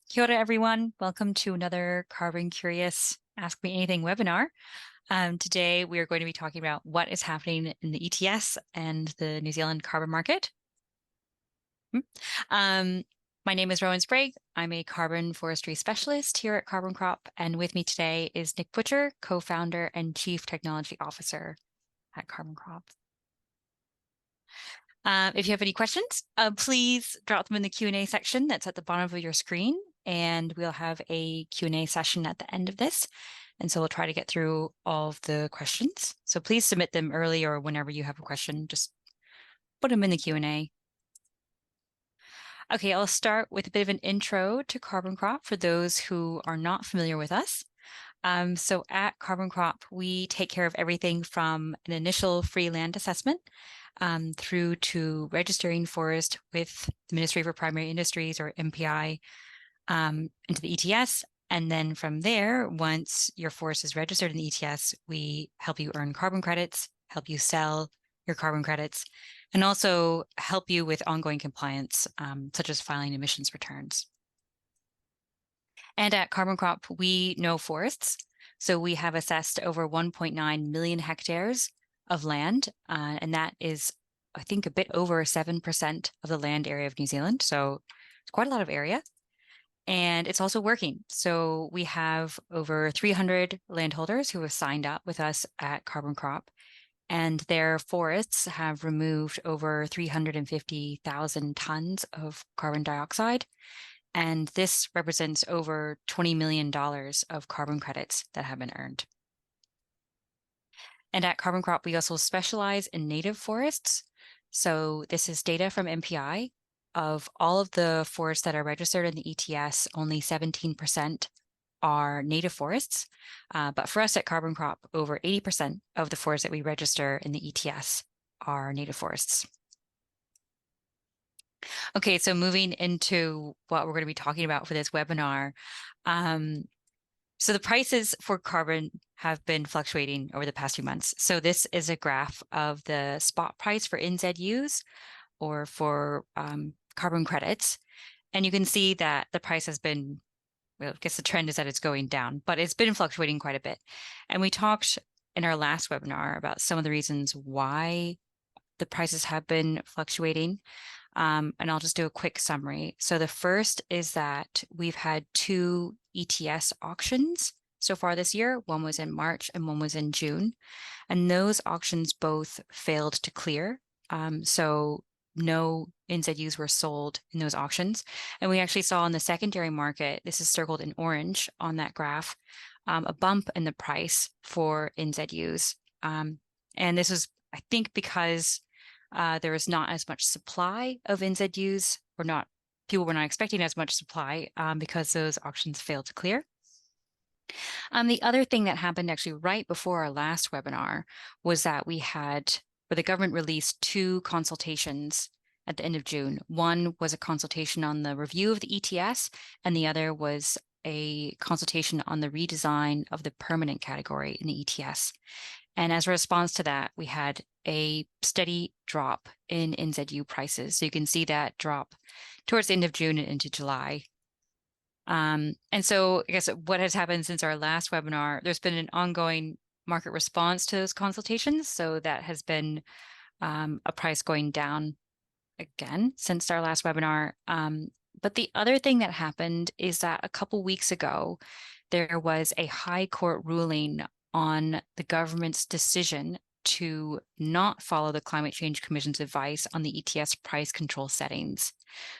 Kia ora, everyone. Welcome to another CarbonCurious Ask Me Anything webinar. Today, we are going to be talking about what is happening in the ETS and the New Zealand carbon market. Um, my name is Rowan Sprague. I'm a carbon forestry specialist here at CarbonCrop, and with me today is Nick Butcher, co-founder and chief technology officer at CarbonCrop. If you have any questions, please drop them in the Q&A section that's at the bottom of your screen, and we'll have a Q&A session at the end of this. And so we'll try to get through all of the questions. So please submit them early or whenever you have a question, just put them in the Q&A. Okay, I'll start with a bit of an intro to CarbonCrop for those who are not familiar with us. So at CarbonCrop, we take care of everything from an initial free land assessment through to registering forest with the Ministry for Primary Industries, or MPI, into the ETS. And then from there, once your forest is registered in the ETS, we help you earn carbon credits, help you sell your carbon credits, and also help you with ongoing compliance, such as filing emissions returns. And at CarbonCrop, we know forests. So we have assessed over 1.9 million hectares of land, and that is, I think, a bit over 7% of the land area of New Zealand. So it's quite a lot of area. And it's also working. So we have over 300 landholders who have signed up with us at CarbonCrop, and their forests have removed over 350,000 tons of carbon dioxide. And this represents over $20 million of carbon credits that have been earned. And at CarbonCrop, we also specialize in native forests. So this is data from MPI. Of all of the forests that are registered in the ETS, only 17% are native forests. But for us at CarbonCrop, over 80% of the forests that we register in the ETS are native forests. Okay, so moving into what we're going to be talking about for this webinar. So the prices for carbon have been fluctuating over the past few months. So this is a graph of the spot price for NZUs, or for carbon credits. And you can see that the price has been, well, I guess the trend is that it's going down, but it's been fluctuating quite a bit. And we talked in our last webinar about some of the reasons why the prices have been fluctuating. And I'll just do a quick summary. So the first is that we've had 2 ETS auctions so far this year. One was in March and one was in June. And those auctions both failed to clear. So no NZUs were sold in those auctions. And we actually saw in the secondary market, this is circled in orange on that graph, a bump in the price for NZUs. And this was, I think, because there was not as much supply of NZUs, or people were not expecting as much supply because those auctions failed to clear. The other thing that happened actually right before our last webinar was that the government released 2 consultations at the end of June. One was a consultation on the review of the ETS, and the other was a consultation on the redesign of the permanent category in the ETS. And as a response to that, we had a steady drop in NZU prices. So you can see that drop towards the end of June and into July. And so I guess what has happened since our last webinar, there's been an ongoing market response to those consultations. So that has been a price going down again since our last webinar. But the other thing that happened is that a couple weeks ago, there was a high court ruling on the government's decision to not follow the Climate Change Commission's advice on the ETS price control settings.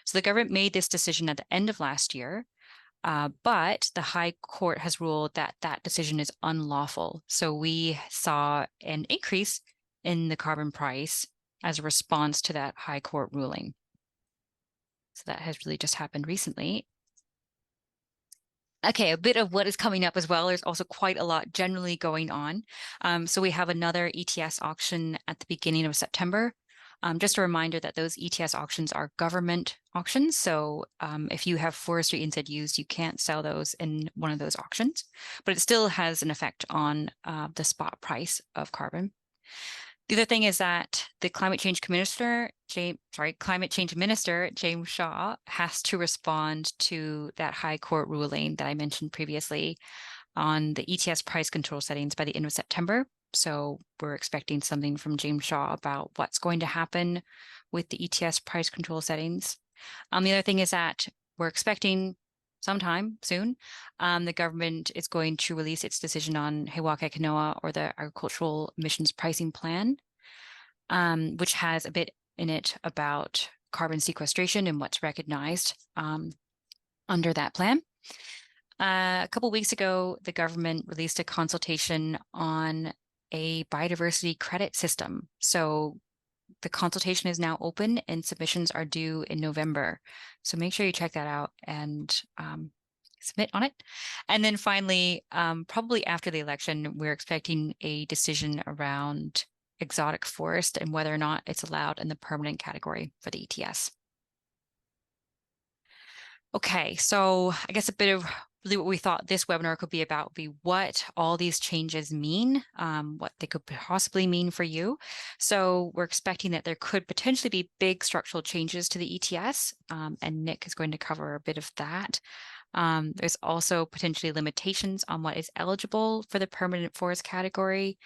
So the government made this decision at the end of last year, but the High Court has ruled that that decision is unlawful. So we saw an increase in the carbon price as a response to that High Court ruling. So that has really just happened recently. Okay, a bit of what is coming up as well. There's also quite a lot generally going on. So we have another ETS auction at the beginning of September. Just a reminder that those ETS auctions are government auctions. So if you have forestry NZUs, you can't sell those in one of those auctions, but it still has an effect on the spot price of carbon. The other thing is that the climate change minister, James Shaw, has to respond to that High Court ruling that I mentioned previously on the ETS price control settings by the end of September. So we're expecting something from James Shaw about what's going to happen with the ETS price control settings. The other thing is that we're expecting sometime soon, the government is going to release its decision on He Waka Kanoa, or the agricultural emissions pricing plan, which has a bit in it about carbon sequestration and what's recognized under that plan. A couple weeks ago, the government released a consultation on a biodiversity credit system. So the consultation is now open and submissions are due in November. So make sure you check that out and submit on it. And then finally, probably after the election, we're expecting a decision around exotic forest and whether or not it's allowed in the permanent category for the ETS. Okay, so I guess a bit of really what we thought this webinar could be about would be what all these changes mean, what they could possibly mean for you. So we're expecting that there could potentially be big structural changes to the ETS, and Nick is going to cover a bit of that. There's also potentially limitations on what is eligible for the permanent forest category.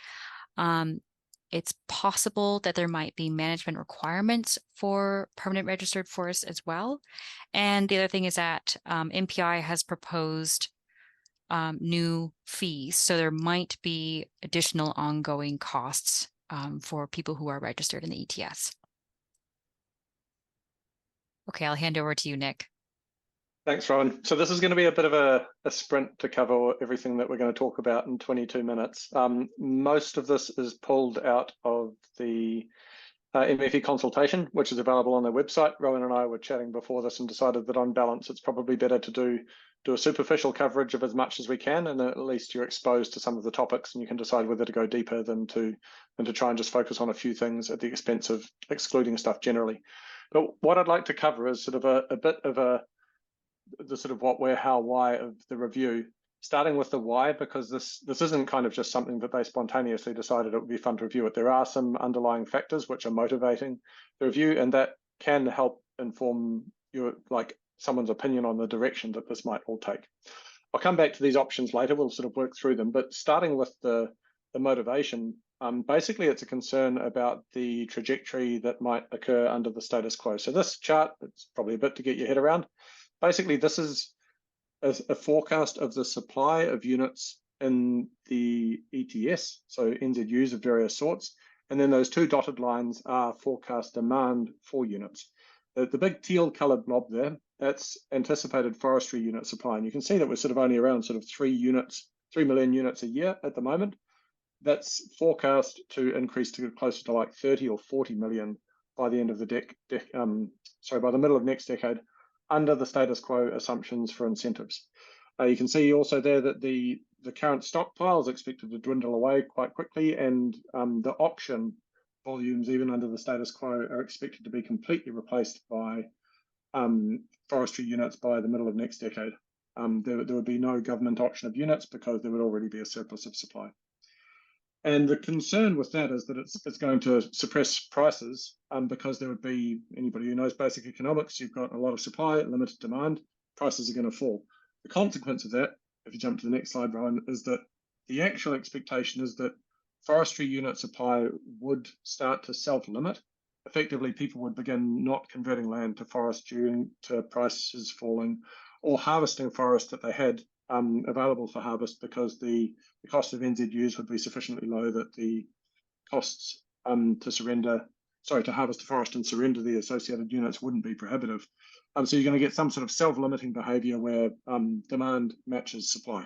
It's possible that there might be management requirements for permanent registered forests as well. And the other thing is that MPI has proposed new fees. So there might be additional ongoing costs for people who are registered in the ETS. Okay, I'll hand over to you, Nick. Thanks, Rowan. So this is going to be a bit of a sprint to cover everything that we're going to talk about in 22 minutes. Most of this is pulled out of the MFE consultation, which is available on their website. Rowan and I were chatting before this and decided that on balance, it's probably better to do a superficial coverage of as much as we can, and at least you're exposed to some of the topics and you can decide whether to go deeper than to try and just focus on a few things at the expense of excluding stuff generally. But what I'd like to cover is sort of a bit of the sort of what, where, how, why of the review, starting with the why, because this isn't kind of just something that they spontaneously decided it would be fun to review it. There are some underlying factors which are motivating the review, and that can help inform your, like, someone's opinion on the direction that this might all take. I'll come back to these options later. We'll sort of work through them, but starting with the motivation, basically it's a concern about the trajectory that might occur under the status quo. So this chart, it's probably a bit to get your head around. Basically, this is a forecast of the supply of units in the ETS, so NZUs of various sorts, and then those two dotted lines are forecast demand for units. The big teal coloured blob there, that's anticipated forestry unit supply, and you can see that we're sort of only around sort of 3 million units a year at the moment. That's forecast to increase to closer to like 30 or 40 million by the end of the by the middle of next decade, under the status quo assumptions for incentives. You can see also there that the current stockpile is expected to dwindle away quite quickly, and the auction volumes, even under the status quo, are expected to be completely replaced by forestry units by the middle of next decade. There would be no government auction of units because there would already be a surplus of supply. And the concern with that is that it's going to suppress prices because there would be, anybody who knows basic economics, you've got a lot of supply, limited demand, prices are going to fall. The consequence of that, if you jump to the next slide, Rowan, is that the actual expectation is that forestry unit supply would start to self-limit. Effectively, people would begin not converting land to forest due to prices falling, or harvesting forest that they had available for harvest because the cost of NZUs would be sufficiently low that the costs to harvest the forest and surrender the associated units wouldn't be prohibitive. So you're going to get some sort of self-limiting behaviour where demand matches supply.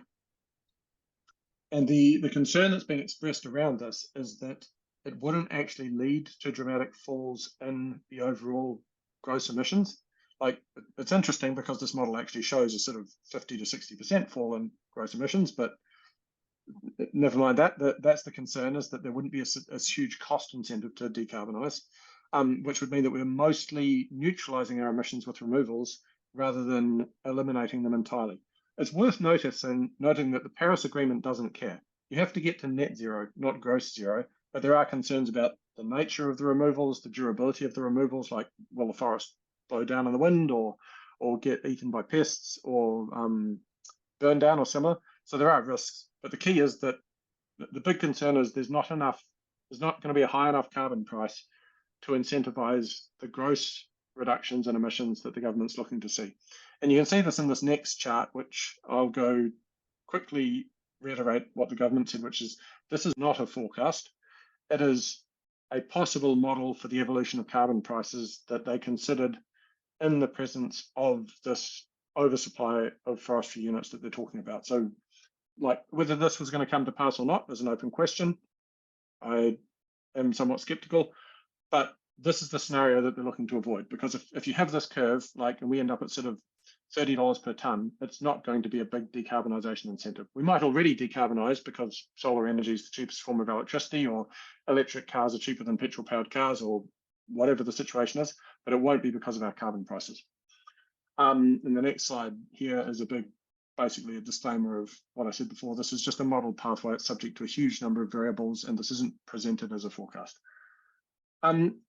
And the concern that's been expressed around this is that it wouldn't actually lead to dramatic falls in the overall gross emissions. Like, it's interesting because this model actually shows a sort of 50 to 60% fall in gross emissions, but never mind that. That's the concern, is that there wouldn't be a huge cost incentive to decarbonise, which would mean that we're mostly neutralising our emissions with removals rather than eliminating them entirely. It's worth noting that the Paris Agreement doesn't care. You have to get to net zero, not gross zero, but there are concerns about the nature of the removals, the durability of the removals, like will the forest blow down in the wind or get eaten by pests or burn down or similar. So there are risks, but the key is that the big concern is there's not going to be a high enough carbon price to incentivize the gross reductions in emissions that the government's looking to see. And you can see this in this next chart, which I'll go quickly reiterate what the government said, which is this is not a forecast. It is a possible model for the evolution of carbon prices that they considered in the presence of this oversupply of forestry units that they're talking about. So, like, whether this was going to come to pass or not is an open question. I am somewhat skeptical, but this is the scenario that they're looking to avoid, because if you have this curve, like, and we end up at sort of $30 per tonne, it's not going to be a big decarbonisation incentive. We might already decarbonise because solar energy is the cheapest form of electricity, or electric cars are cheaper than petrol-powered cars, or whatever the situation is, but it won't be because of our carbon prices. And the next slide here is basically a disclaimer of what I said before. This is just a model pathway. It's subject to a huge number of variables, and this isn't presented as a forecast.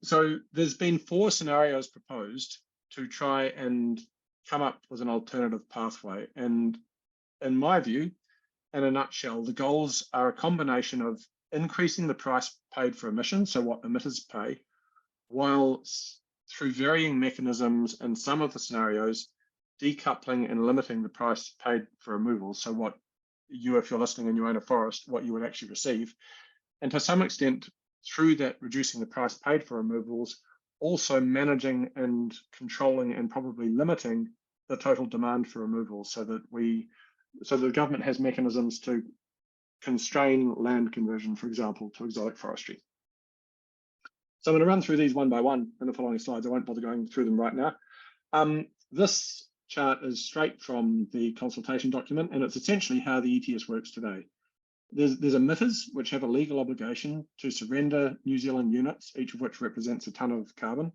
So there's been 4 scenarios proposed to try and come up with an alternative pathway. And in my view, in a nutshell, the goals are a combination of increasing the price paid for emissions, so what emitters pay, while through varying mechanisms in some of the scenarios, decoupling and limiting the price paid for removals. So what if you're listening and you own a forest, what you would actually receive. And to some extent, through that, reducing the price paid for removals, also managing and controlling and probably limiting the total demand for removals, so that the government has mechanisms to constrain land conversion, for example, to exotic forestry. So I'm going to run through these one by one in the following slides. I won't bother going through them right now. This chart is straight from the consultation document, and it's essentially how the ETS works today. There's emitters which have a legal obligation to surrender New Zealand units, each of which represents a tonne of carbon,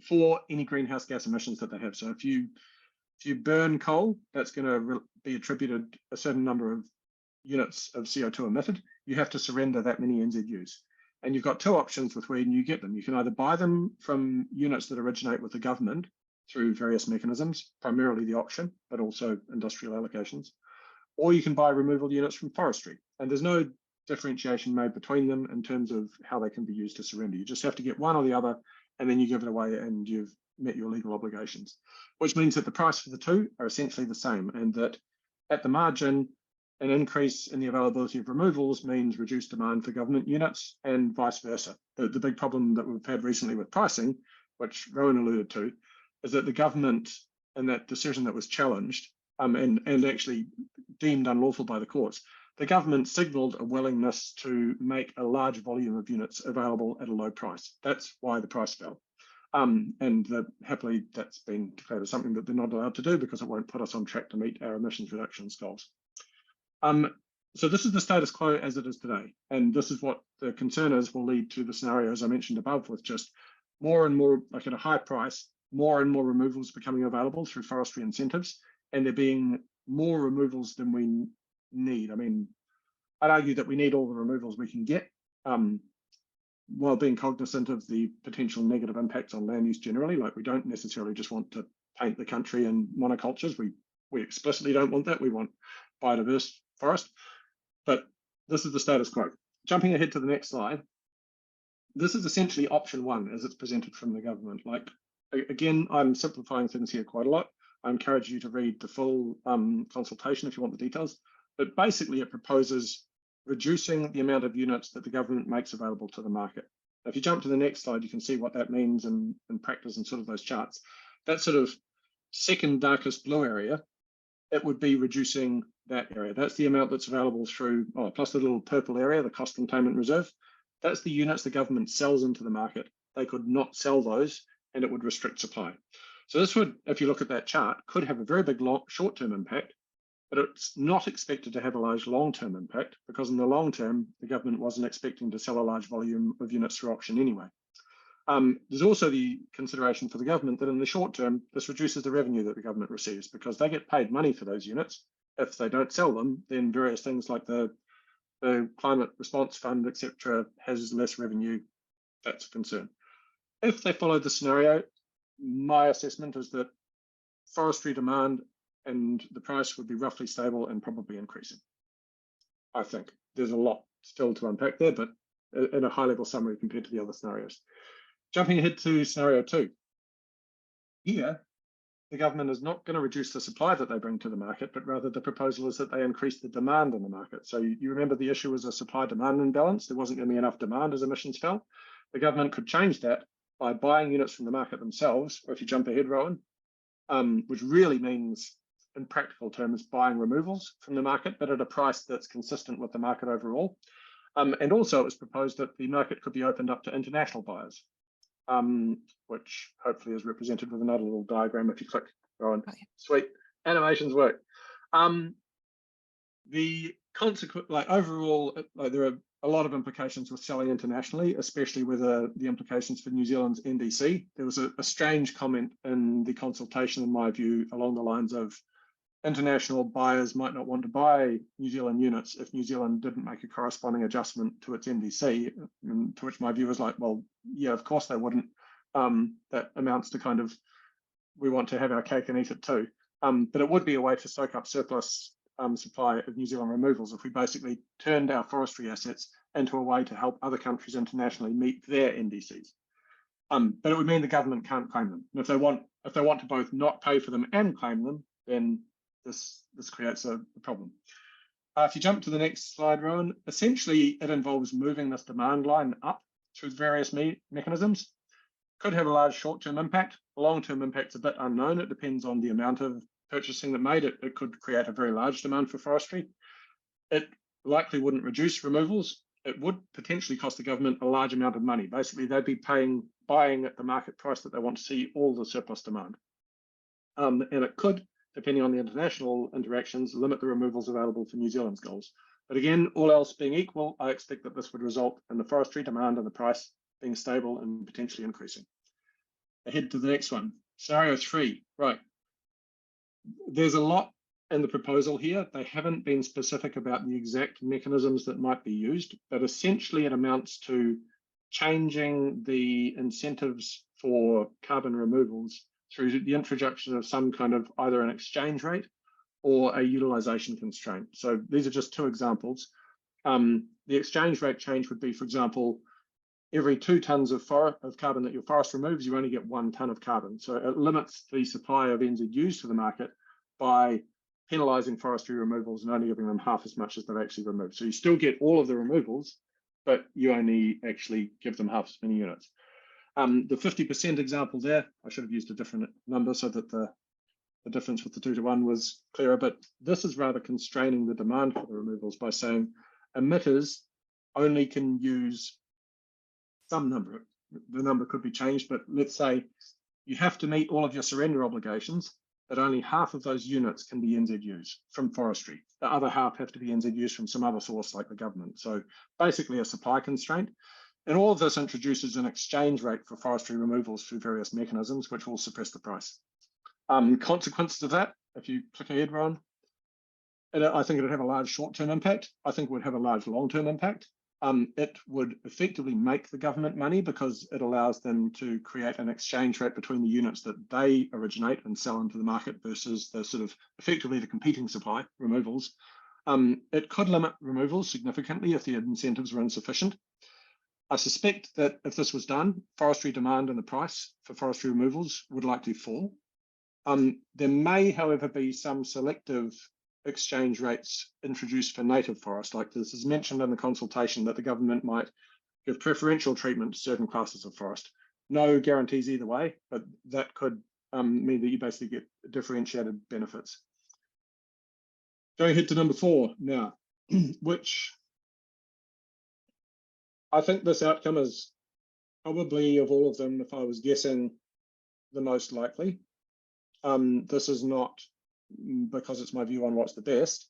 for any greenhouse gas emissions that they have. So if you burn coal, that's going to be attributed a certain number of units of CO2 emitted. You have to surrender that many NZUs. And you've got 2 options with when you get them. You can either buy them from units that originate with the government through various mechanisms, primarily the auction, but also industrial allocations, or you can buy removal units from forestry. And there's no differentiation made between them in terms of how they can be used to surrender. You just have to get one or the other, and then you give it away and you've met your legal obligations, which means that the price for the 2 are essentially the same, and that at the margin, an increase in the availability of removals means reduced demand for government units, and vice versa. The big problem that we've had recently with pricing, which Rowan alluded to, is that the government, in that decision that was challenged and actually deemed unlawful by the courts, the government signalled a willingness to make a large volume of units available at a low price. That's why the price fell. And happily, that's been declared as something that they're not allowed to do because it won't put us on track to meet our emissions reductions goals. So this is the status quo as it is today. And this is what the concern is will lead to the scenarios I mentioned above, with just more and more, like at a high price, more and more removals becoming available through forestry incentives, and there being more removals than we need. I mean, I'd argue that we need all the removals we can get, while being cognizant of the potential negative impacts on land use generally. Like, we don't necessarily just want to paint the country in monocultures. We explicitly don't want that. We want biodiverse forest, but this is the status quo. Jumping ahead to the next slide, this is essentially option 1 as it's presented from the government. Like, again, I'm simplifying things here quite a lot. I encourage you to read the full consultation if you want the details, but basically it proposes reducing the amount of units that the government makes available to the market. Now, if you jump to the next slide, you can see what that means in practice and sort of those charts. That sort of second darkest blue area, it would be reducing that area. That's the amount that's available through, plus the little purple area, the cost containment reserve. That's the units the government sells into the market. They could not sell those, and it would restrict supply. So this would, if you look at that chart, could have a very big short-term impact, but it's not expected to have a large long-term impact, because in the long term, the government wasn't expecting to sell a large volume of units through auction anyway. There's also the consideration for the government that in the short term, this reduces the revenue that the government receives, because they get paid money for those units. If they don't sell them, then various things like the the climate response fund, etc., has less revenue. That's a concern. If they follow the scenario, my assessment is that forestry demand and the price would be roughly stable and probably increasing. I think there's a lot still to unpack there, but in a high-level summary compared to the other scenarios. Jumping ahead to scenario 2. Here, the government is not going to reduce the supply that they bring to the market, but rather the proposal is that they increase the demand in the market. So you remember the issue was a supply-demand imbalance. There wasn't going to be enough demand as emissions fell. The government could change that by buying units from the market themselves, or if you jump ahead, Rowan, which really means, in practical terms, buying removals from the market, but at a price that's consistent with the market overall. And also it was proposed that the market could be opened up to international buyers, which hopefully is represented with another little diagram if you click, Rowan. Okay. Sweet, animations work. The consequent, overall, there are a lot of implications with selling internationally, especially with the implications for New Zealand's NDC. There was a strange comment in the consultation, in my view, along the lines of international buyers might not want to buy New Zealand units if New Zealand didn't make a corresponding adjustment to its NDC, to which my view was like, well, yeah, of course they wouldn't. That amounts to kind of, we want to have our cake and eat it too. But it would be a way to soak up surplus supply of New Zealand removals if we basically turned our forestry assets into a way to help other countries internationally meet their NDCs. But it would mean the government can't claim them. And if they want to both not pay for them and claim them, then this creates a problem. If you jump to the next slide, Rowan, essentially it involves moving this demand line up through various mechanisms. Could have a large short-term impact. Long-term impact's a bit unknown. It depends on the amount of purchasing that made it. It could create a very large demand for forestry. It likely wouldn't reduce removals. It would potentially cost the government a large amount of money. Basically, they'd be buying at the market price that they want to see all the surplus demand. And it could, depending on the international interactions, limit the removals available for New Zealand's goals. But again, all else being equal, I expect that this would result in the forestry demand and the price being stable and potentially increasing. Ahead to the next one. Scenario 3, right. There's a lot in the proposal here. They haven't been specific about the exact mechanisms that might be used, but essentially it amounts to changing the incentives for carbon removals through the introduction of some kind of either an exchange rate or a utilization constraint. So these are just two examples. The exchange rate change would be, for example, every 2 tons of carbon that your forest removes, you only get 1 ton of carbon. So it limits the supply of NZUs to the market by penalising forestry removals and only giving them half as much as they've actually removed. So you still get all of the removals, but you only actually give them half as many units. The 50% example there, I should have used a different number so that the difference with the 2 to 1 was clearer, but this is rather constraining the demand for the removals by saying emitters only can use some number. The number could be changed, but let's say you have to meet all of your surrender obligations, but only half of those units can be NZUs from forestry. The other half have to be NZUs from some other source like the government. So basically a supply constraint. And all of this introduces an exchange rate for forestry removals through various mechanisms, which will suppress the price. Consequences of that, if you click ahead, Rowan, I think it would have a large short-term impact. I think it would have a large long-term impact. It would effectively make the government money because it allows them to create an exchange rate between the units that they originate and sell into the market versus the sort of effectively the competing supply, removals. It could limit removals significantly if the incentives were insufficient. I suspect that if this was done, forestry demand and the price for forestry removals would likely fall. There may, however, be some selective exchange rates introduced for native forest, like this is mentioned in the consultation that the government might give preferential treatment to certain classes of forest. No guarantees either way, but that could mean that you basically get differentiated benefits. Going ahead to number 4 now, which I think this outcome is probably of all of them, if I was guessing, the most likely. This is not because it's my view on what's the best,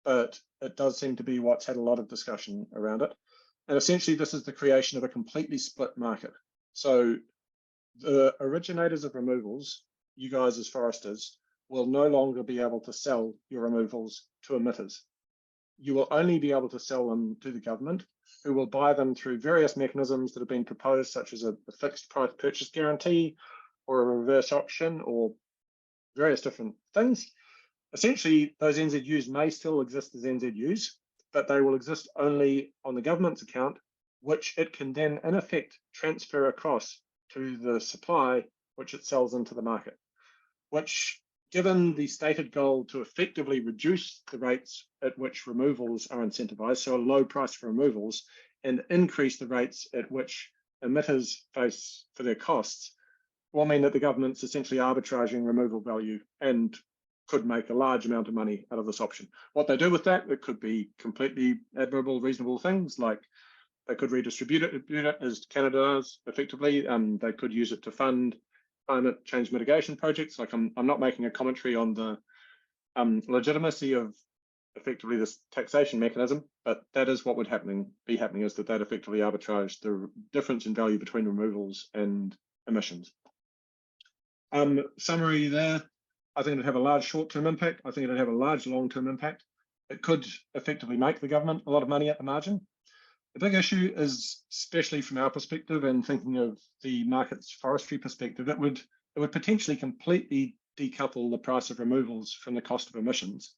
but it does seem to be what's had a lot of discussion around it. And essentially, this is the creation of a completely split market. So the originators of removals, you guys as foresters, will no longer be able to sell your removals to emitters. you will only be able to sell them to the government, who will buy them through various mechanisms that have been proposed, such as a fixed price purchase guarantee or a reverse auction or various different things. Essentially, those NZUs may still exist as NZUs, but they will exist only on the government's account, which it can then, in effect, transfer across to the supply, which it sells into the market, which, given the stated goal to effectively reduce the rates at which removals are incentivized, so a low price for removals, and increase the rates at which emitters face for their costs, will mean that the government's essentially arbitraging removal value and could make a large amount of money out of this option. What they do with that, it could be completely admirable, reasonable things, like they could redistribute it as Canada does effectively. They could use it to fund climate change mitigation projects. Like I'm not making a commentary on the legitimacy of effectively this taxation mechanism, but that is what would be happening is that effectively arbitrage the difference in value between removals and emissions. Summary there, I think it'd have a large short-term impact. I think it'd have a large long-term impact. It could effectively make the government a lot of money at the margin. The big issue is, especially from our perspective and thinking of the market's forestry perspective, it would potentially completely decouple the price of removals from the cost of emissions,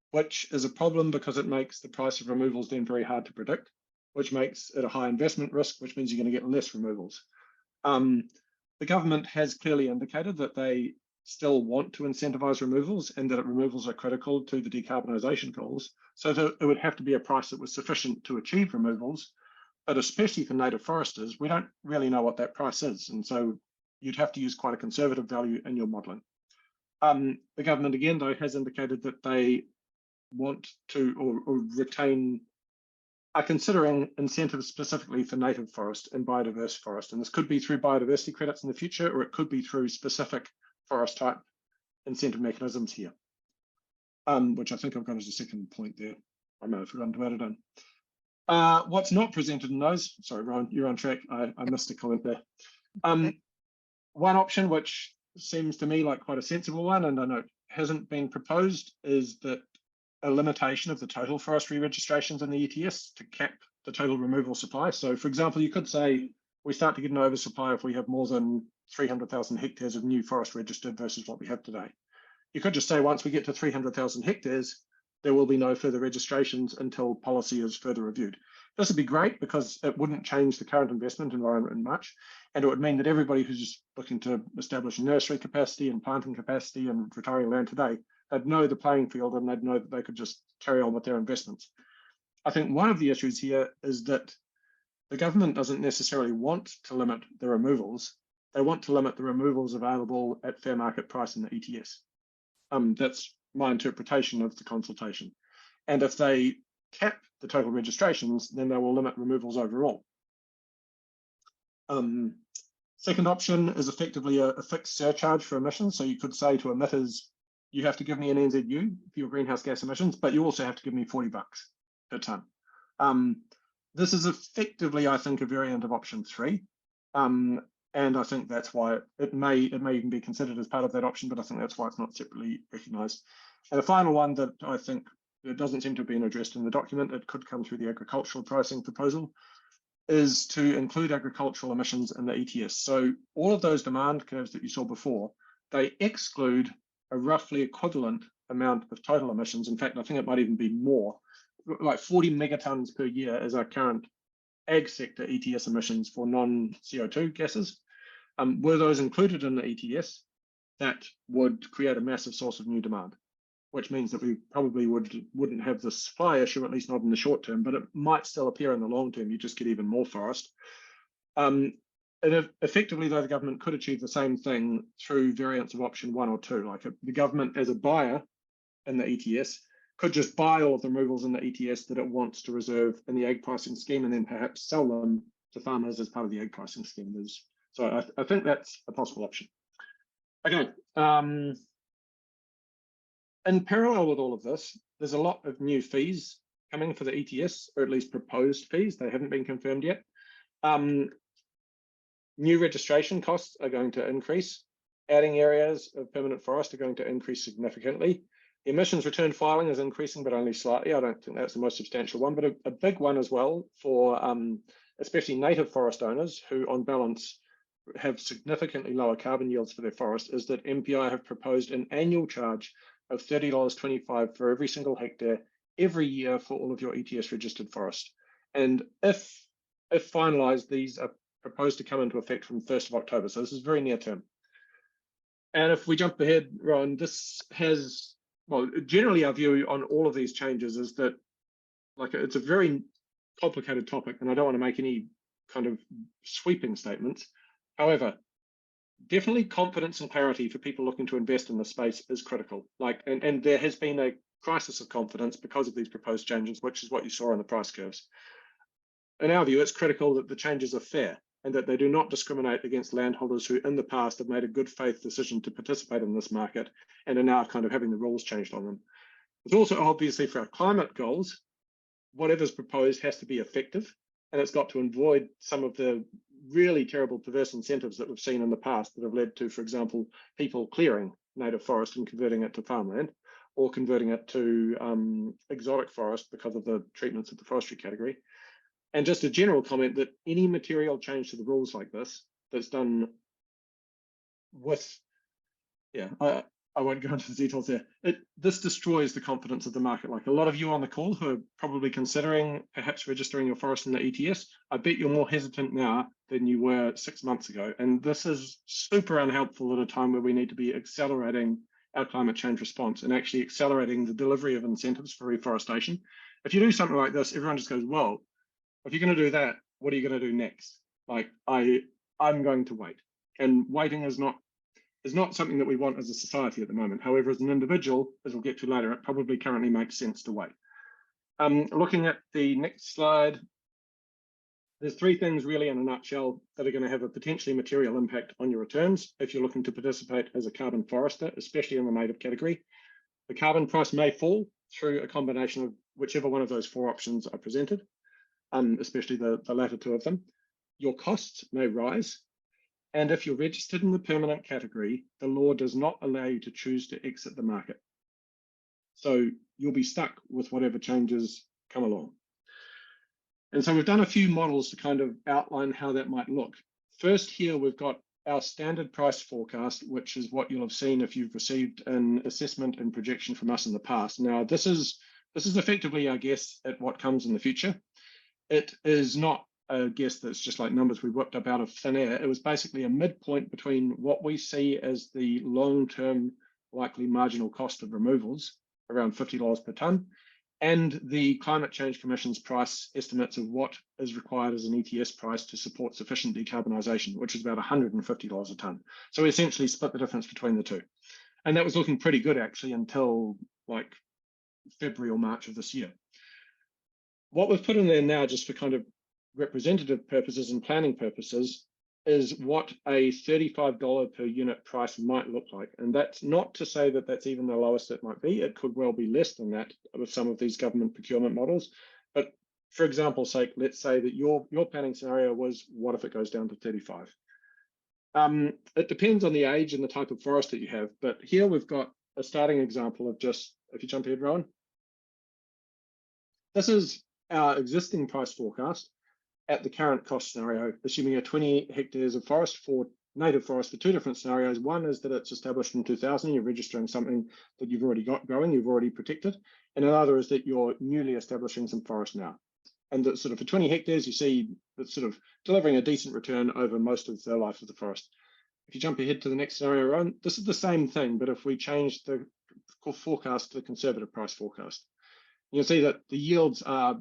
which is a problem because it makes the price of removals then very hard to predict, which makes it a high investment risk, which means you're going to get less removals. The government has clearly indicated that they still want to incentivize removals and that removals are critical to the decarbonisation goals. So it would have to be a price that was sufficient to achieve removals, but especially for native foresters, we don't really know what that price is. And so you'd have to use quite a conservative value in your modelling. The government, again, though, has indicated that they want to or retain, are considering incentives specifically for native forest and biodiverse forest. And this could be through biodiversity credits in the future, or it could be through specific forest type incentive mechanisms here, which I think I've got as a second point there. I may have forgotten to add it in. What's not presented in those, sorry, Rowan, you're on track. I missed a comment there. One option, which seems to me like quite a sensible one, and I know it hasn't been proposed, is that a limitation of the total forestry registrations in the ETS to cap the total removal supply. So, for example, you could say we start to get an oversupply if we have more than 300,000 hectares of new forest registered versus what we have today. You could just say once we get to 300,000 hectares, there will be no further registrations until policy is further reviewed. This would be great because it wouldn't change the current investment environment much, and it would mean that everybody who's just looking to establish nursery capacity and planting capacity and retiring land today, they'd know the playing field and they'd know that they could just carry on with their investments. I think one of the issues here is that the government doesn't necessarily want to limit the removals. They want to limit the removals available at fair market price in the ETS. That's my interpretation of the consultation. And if they cap the total registrations, then they will limit removals overall. Second option is effectively a fixed surcharge for emissions. So you could say to emitters, you have to give me an NZU for your greenhouse gas emissions, but you also have to give me $40 per tonne. This is effectively, I think, a variant of option 3. And I think that's why it may even be considered as part of that option, but I think that's why it's not separately recognised. And the final one that I think it doesn't seem to have been addressed in the document, it could come through the agricultural pricing proposal, is to include agricultural emissions in the ETS. So all of those demand curves that you saw before, they exclude a roughly equivalent amount of total emissions. In fact, I think it might even be more, like 40 megatons per year is our current ag sector ETS emissions for non-CO2 gases. Were those included in the ETS, that would create a massive source of new demand, which means that we probably wouldn't have the supply issue, at least not in the short term, but it might still appear in the long term. You just get even more forest. And effectively, though, the government could achieve the same thing through variants of option 1 or 2. Like the government, as a buyer in the ETS, could just buy all of the removals in the ETS that it wants to reserve in the ag pricing scheme, and then perhaps sell them to farmers as part of the ag pricing scheme. So I think that's a possible option. Okay. In parallel with all of this, there's a lot of new fees coming for the ETS, or at least proposed fees. They haven't been confirmed yet. New registration costs are going to increase. Adding areas of permanent forest are going to increase significantly. Emissions return filing is increasing, but only slightly. I don't think that's the most substantial one, but a big one as well for especially native forest owners who, on balance, have significantly lower carbon yields for their forest, is that MPI have proposed an annual charge of $30.25 for every single hectare every year for all of your ETS registered forest. And if finalized, these are proposed to come into effect from 1st of October. So this is very near term. And if we jump ahead, Rowan, this has, well, generally our view on all of these changes is that it's a very complicated topic, and I don't want to make any kind of sweeping statements. However, definitely confidence and clarity for people looking to invest in the space is critical. And there has been a crisis of confidence because of these proposed changes, which is what you saw on the price curves. In our view, it's critical that the changes are fair and that they do not discriminate against landholders who in the past have made a good faith decision to participate in this market and are now kind of having the rules changed on them. It's also obviously for our climate goals, whatever's proposed has to be effective, and it's got to avoid some of the really terrible perverse incentives that we've seen in the past that have led to, for example, people clearing native forest and converting it to farmland, or converting it to exotic forest because of the treatments of the forestry category. And just a general comment that any material change to the rules like this that's done with, I won't go into the details there. This destroys the confidence of the market. Like a lot of you on the call who are probably considering perhaps registering your forest in the ETS, I bet you're more hesitant now than you were 6 months ago. And this is super unhelpful at a time where we need to be accelerating our climate change response and actually accelerating the delivery of incentives for reforestation. If you do something like this, everyone just goes, well, if you're going to do that, what are you going to do next? Like I'm going to wait. And waiting is not something that we want as a society at the moment. However, as an individual, as we'll get to later, it probably currently makes sense to wait. Looking at the next slide, there's 3 things really in a nutshell that are going to have a potentially material impact on your returns if you're looking to participate as a carbon forester, especially in the native category. The carbon price may fall through a combination of whichever one of those 4 options are presented, especially the latter 2 of them. Your costs may rise. And if you're registered in the permanent category, the law does not allow you to choose to exit the market. So you'll be stuck with whatever changes come along. And so we've done a few models to kind of outline how that might look. First here, we've got our standard price forecast, which is what you'll have seen if you've received an assessment and projection from us in the past. Now, this is effectively our guess at what comes in the future. It is not a guess that's just like numbers we whipped up out of thin air. It was basically a midpoint between what we see as the long-term likely marginal cost of removals, around $50 per tonne, and the Climate Change Commission's price estimates of what is required as an ETS price to support sufficient decarbonisation, which is about $150 a tonne. So we essentially split the difference between the 2. And that was looking pretty good actually until like February or March of this year. What we've put in there now, just for kind of representative purposes and planning purposes, is what a $35 per unit price might look like. And that's not to say that that's even the lowest it might be. It could well be less than that with some of these government procurement models. But for example's sake, let's say that your planning scenario was, what if it goes down to 35? It depends on the age and the type of forest that you have. But here we've got a starting example of just, if you jump ahead, Rowan. This is our existing price forecast at the current cost scenario, assuming a 20 hectares of forest for native forest for 2 different scenarios. One is that it's established in 2000, you're registering something that you've already got growing, you've already protected. And another is that you're newly establishing some forest now. And that sort of for 20 hectares, you see that's sort of delivering a decent return over most of the life of the forest. If you jump ahead to the next scenario, Rowan, this is the same thing, but if we change the forecast to the conservative price forecast, you'll see that the yields are,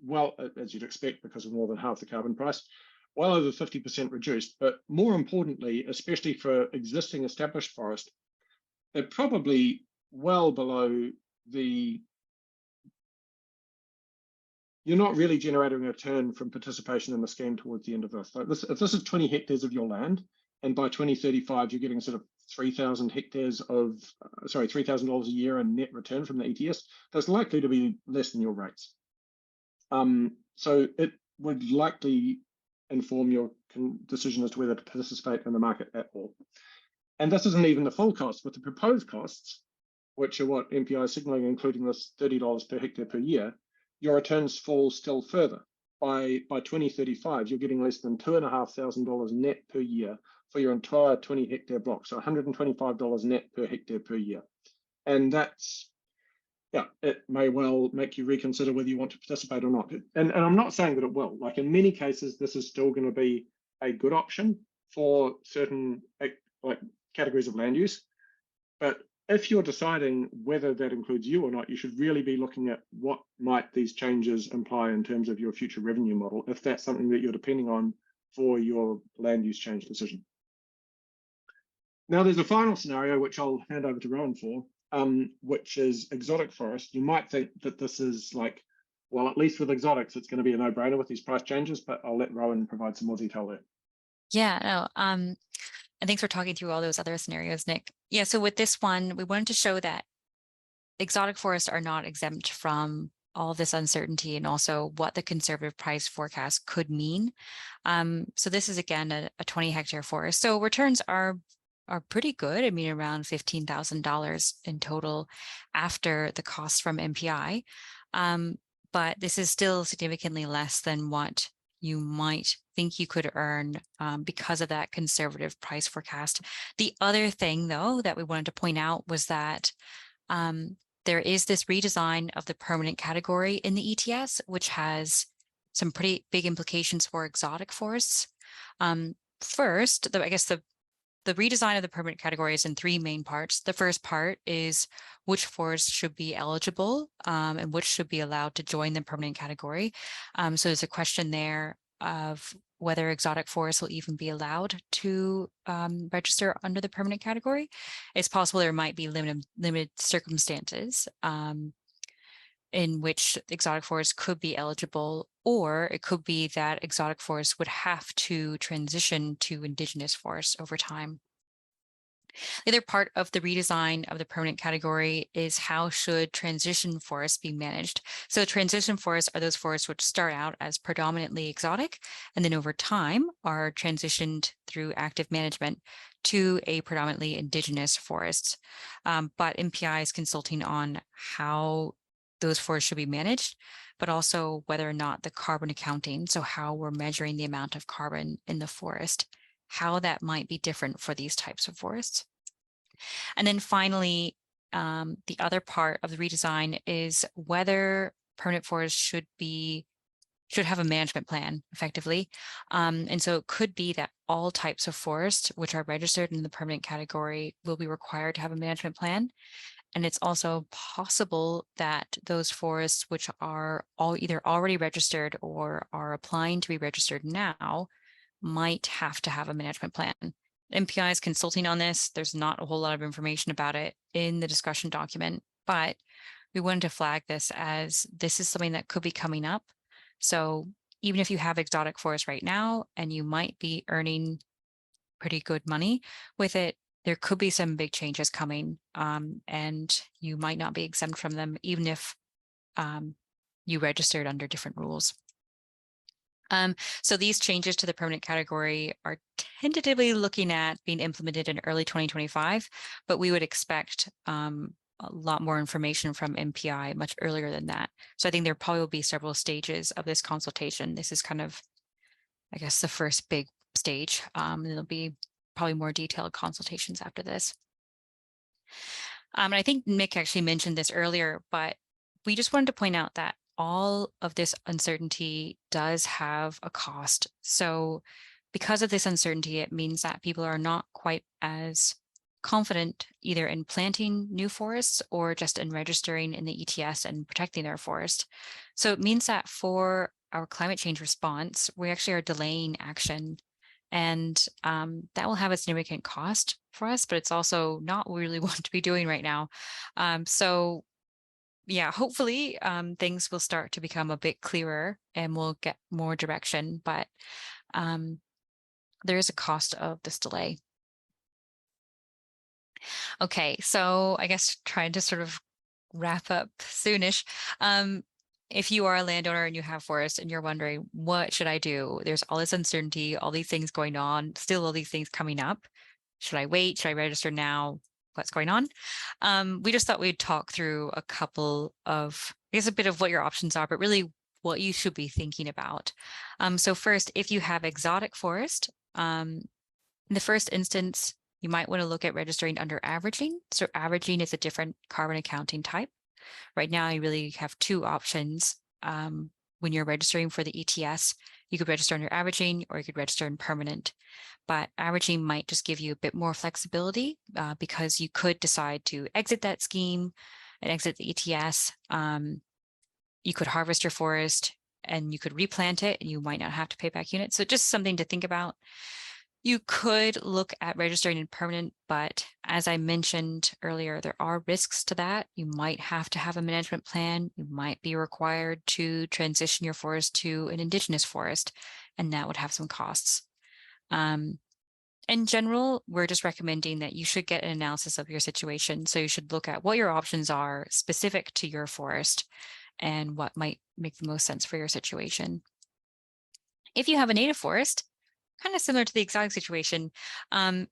well, as you'd expect, because of more than half the carbon price, well over 50% reduced. But more importantly, especially for existing established forest, they're probably well below the, you're not really generating a return from participation in the scheme towards the end of this. Like this, if this is 20 hectares of your land, and by 2035, you're getting sort of 3,000 hectares of, $3,000 a year in net return from the ETS, that's likely to be less than your rates. So it would likely inform your decision as to whether to participate in the market at all. And this isn't even the full cost. With the proposed costs, which are what MPI is signaling, including this $30 per hectare per year, your returns fall still further. By 2035, you're getting less than $2,500 net per year for your entire 20 hectare block. So $125 net per hectare per year. And that's, yeah, it may well make you reconsider whether you want to participate or not. And I'm not saying that it will. Like in many cases, this is still going to be a good option for certain like categories of land use. But if you're deciding whether that includes you or not, you should really be looking at what might these changes imply in terms of your future revenue model, if that's something that you're depending on for your land use change decision. Now, there's a final scenario, which I'll hand over to Rowan for, which is exotic forest. You might think that this is like, well, at least with exotics, it's going to be a no-brainer with these price changes, but I'll let Rowan provide some more detail there. Yeah, no, and thanks for talking through all those other scenarios, Nick. Yeah, so with this one, we wanted to show that exotic forests are not exempt from all this uncertainty and also what the conservative price forecast could mean. So this is again a 20 hectare forest. So returns are pretty good. I mean, around $15,000 in total after the cost from MPI. But this is still significantly less than what you might think you could earn because of that conservative price forecast. The other thing, though, that we wanted to point out was that there is this redesign of the permanent category in the ETS, which has some pretty big implications for exotic forests. First, I guess the redesign of the permanent category is in three main parts. The first part is which forests should be eligible and which should be allowed to join the permanent category. So there's a question there of whether exotic forests will even be allowed to register under the permanent category. It's possible there might be limited circumstances in which exotic forests could be eligible, or it could be that exotic forests would have to transition to indigenous forests over time. The other part of the redesign of the permanent category is how should transition forests be managed. So transition forests are those forests which start out as predominantly exotic and then over time are transitioned through active management to a predominantly indigenous forest. But MPI is consulting on how those forests should be managed, but also whether or not the carbon accounting, so how we're measuring the amount of carbon in the forest, how that might be different for these types of forests. And then finally, the other part of the redesign is whether permanent forests should have a management plan effectively. And so it could be that all types of forests which are registered in the permanent category will be required to have a management plan. And it's also possible that those forests which are either already registered or are applying to be registered now might have to have a management plan. MPI is consulting on this. There's not a whole lot of information about it in the discussion document, but we wanted to flag this as this is something that could be coming up. So even if you have exotic forests right now and you might be earning pretty good money with it, there could be some big changes coming and you might not be exempt from them, even if you registered under different rules. So these changes to the permanent category are tentatively looking at being implemented in early 2025, but we would expect a lot more information from MPI much earlier than that. So I think there probably will be several stages of this consultation. This is kind of, I guess, the first big stage. And there'll be probably more detailed consultations after this. And I think Nick actually mentioned this earlier, but we just wanted to point out that all of this uncertainty does have a cost. So because of this uncertainty, it means that people are not quite as confident either in planting new forests or just in registering in the ETS and protecting their forest. So it means that for our climate change response, we actually are delaying action. And that will have a significant cost for us, but it's also not what we really want to be doing right now. So yeah, hopefully things will start to become a bit clearer and we'll get more direction, but there is a cost of this delay. Okay, so I guess trying to sort of wrap up soonish. If you are a landowner and you have forests and you're wondering, what should I do? There's all this uncertainty, all these things going on, still all these things coming up. Should I wait? Should I register now? what's going on. We just thought we'd talk through a couple of, I guess, a bit of what your options are, but really what you should be thinking about. So first, if you have exotic forest, in the first instance, you might want to look at registering under averaging. So averaging is a different carbon accounting type. Right now, you really have two options. When you're registering for the ETS, you could register under averaging or you could register in permanent. But averaging might just give you a bit more flexibility because you could decide to exit that scheme and exit the ETS. You could harvest your forest and you could replant it and you might not have to pay back units. So just something to think about. You could look at registering in permanent, but as I mentioned earlier, there are risks to that. You might have to have a management plan. You might be required to transition your forest to an indigenous forest, and that would have some costs. In general, we're just recommending that you should get an analysis of your situation. So you should look at what your options are specific to your forest and what might make the most sense for your situation. If you have a native forest, kind of similar to the exotic situation,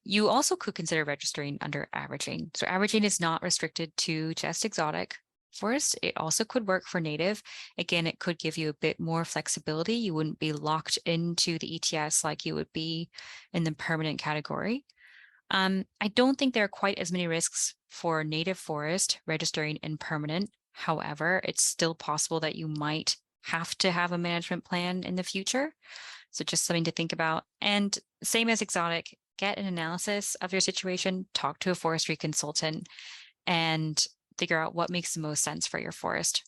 you also could consider registering under averaging. So averaging is not restricted to just exotic forest. It also could work for native. Again, it could give you a bit more flexibility. You wouldn't be locked into the ETS like you would be in the permanent category. I don't think there are quite as many risks for native forest registering in permanent. However, it's still possible that you might have to have a management plan in the future. So just something to think about. And same as exotic, get an analysis of your situation, talk to a forestry consultant, and figure out what makes the most sense for your forest.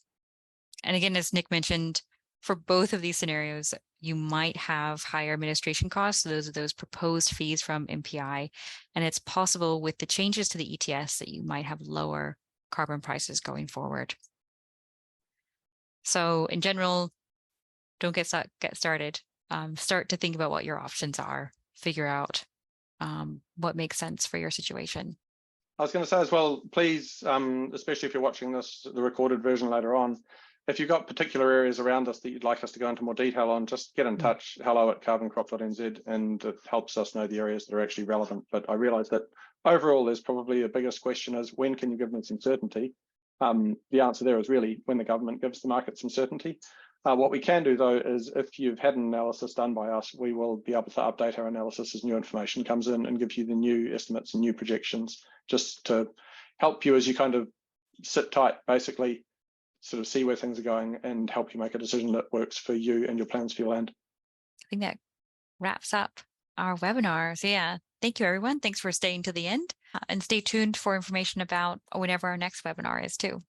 And again, as Nick mentioned, for both of these scenarios, you might have higher administration costs. So those are those proposed fees from MPI. And it's possible with the changes to the ETS that you might have lower carbon prices going forward. So in general, don't get started. Start to think about what your options are, figure out what makes sense for your situation. I was going to say as well, please, especially if you're watching this, the recorded version later on, if you've got particular areas around us that you'd like us to go into more detail on, just get in touch, hello@carboncrop.nz, and it helps us know the areas that are actually relevant. But I realise that overall, there's probably a biggest question is, when can you give me some certainty? The answer there is really when the government gives the market some certainty. What we can do, though, is if you've had an analysis done by us, we will be able to update our analysis as new information comes in and give you the new estimates and new projections, just to help you as you kind of sit tight, basically, sort of see where things are going and help you make a decision that works for you and your plans for your land. I think that wraps up our webinar. So yeah, thank you, everyone. Thanks for staying to the end, and stay tuned for information about whenever our next webinar is too.